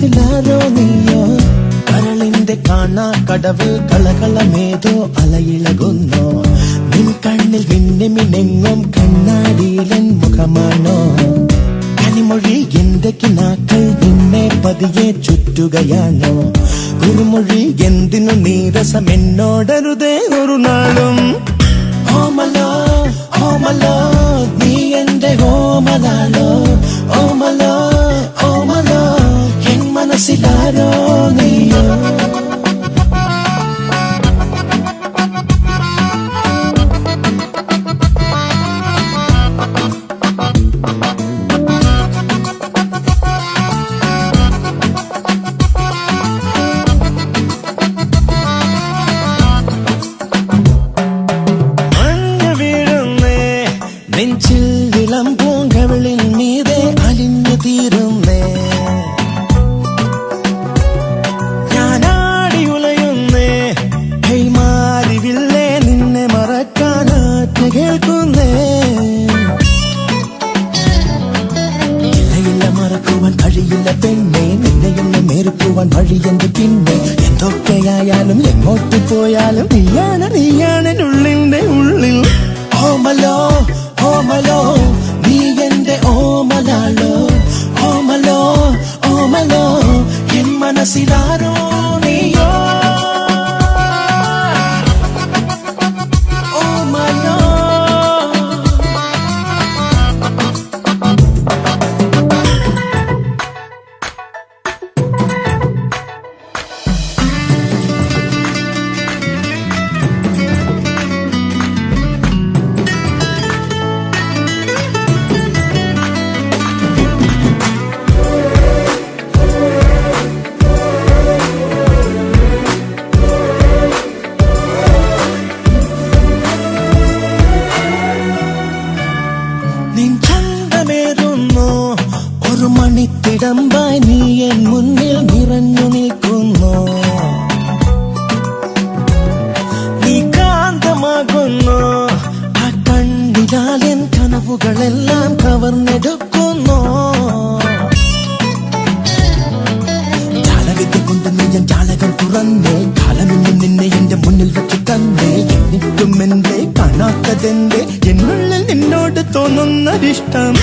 മനസ്സിലാരോ നീയോ കരളിന്റെ കാണാ കടവിൽ കളകളമേതോ അലയിളകുന്നോ നിൻ കണ്ണിൽ മിന്നെങ്ങും കണ്ണാടിയിലൻ മുഖമാണോ കനിമൊഴി എന്റെ കിനാക്കൾ നിന്നെ പതിയെ ചുറ്റുകയാണോ കുറുമൊഴി എന്തിനു നീരസം എന്നോടരുതേ ഒരു നാളും ഓമലോ ഓമലോ നീ എന്റെ ഓമലാലോ ഓമലോ ഓമലോ എൻ മനസ്സിലാരോ നീയോ നെഞ്ചിൽ ഇളം പൂങ്കവിളിൽ നീതേ അലിഞ്ഞു തീരുന്നേ ഞാനാടി ഉലയുന്നേ കൈമാറിവില്ലേ നിന്നെ മറക്കാനാറ്റ് കേൾക്കുന്നേ ഇല്ല മറക്കുവാൻ കഴിയില്ല പെണ്ണെ നിന്നെയൊന്ന് മേറുക്കുവാൻ വഴിയെന്ത് പിന്നെ എന്തൊക്കെയായാലും എങ്ങോട്ട് പോയാലും നീയാണ് ഉള്ളിന്റെ ഉള്ളിൽ ഓമലോ ഓമലോ നീ എന്റെ ഓമലാലോ ഓമലോ ഓമലോ എൻ മനസ്സിലാരോ നീയോ ഓമലോ ഒരു മണിത്തിടമ്പായി നീ എൻ മുന്നിൽ നിറഞ്ഞു നിൽക്കുന്നു നീ കാന്തമാകുന്നു ആ കണ്ണിലാൽ എൻ കനവുകളെല്ലാം കവർന്നെടുക്കുന്നു ജാലകത്തെ കൊണ്ട് നീ എൻ ജാലകം തുറന്നേ കാലമിന്നും നിന്നെ എന്റെ മുന്നിൽ വെച്ച് തന്നേ എന്നിട്ടും എന്റെ കാണാത്തതെന്റെ എന്നുള്ളിൽ നിന്നോട് തോന്നുന്നതിഷ്ടം